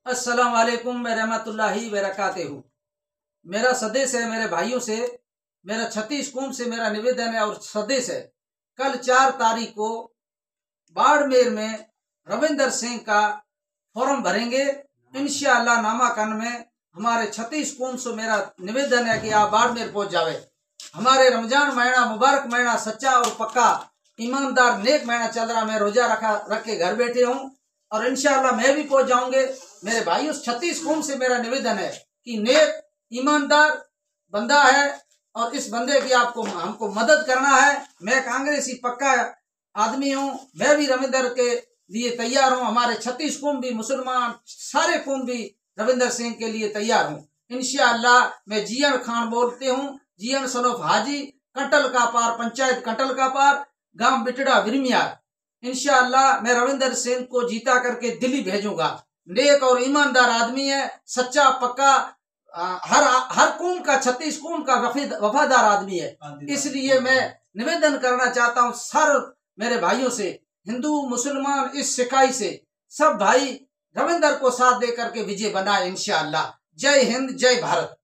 अस्सलाम वालेकुम व रहमतुल्लाहि व बरकातहू। मेरा सदेश है मेरे भाइयों से, मेरा 36 कुंभ से मेरा निवेदन है और सदेश है। कल 4 तारीख को बाड़मेर में रविंदर सिंह का फॉर्म भरेंगे इंशाअल्लाह। नामांकन में हमारे 36 कुंभ से मेरा निवेदन है कि आप बाड़मेर पहुंच जावे। हमारे रमजान महीना मुबारक महीना सच्चा और पक्का ईमानदार नेक महीना चल रहा। मैं रोजा रख के घर बैठे हूँ और इंशाअल्लाह मैं भी पहुंच जाऊंगे। मेरे भाइयों 36 कुंभ से मेरा निवेदन है कि नेक ईमानदार बंदा है और इस बंदे की आपको हमको मदद करना है। मैं कांग्रेसी पक्का आदमी हूँ, मैं भी रविंदर के लिए तैयार हूँ। हमारे 36 कुंभ भी मुसलमान सारे कुंभ भी रविंदर सिंह के लिए तैयार हूँ। इंशाअल्लाह मैं जियन खान बोलते हूँ, जियन सनोफ हाजी, कटल का पार, पंचायत कटल का पार, गांव बिटड़ा विरमियार। इंशाअल्लाह मैं रविंदर सिंह को जीता करके दिल्ली भेजूंगा। नेक और ईमानदार आदमी है, सच्चा पक्का, हर कुंभ का 36 कुंभ का वफादार आदमी है। इसलिए मैं निवेदन करना चाहता हूँ सर मेरे भाइयों से, हिंदू मुसलमान इस सिकाई से सब भाई रविंदर को साथ दे करके विजय बनाए इंशाअल्लाह। जय हिंद, जय भारत।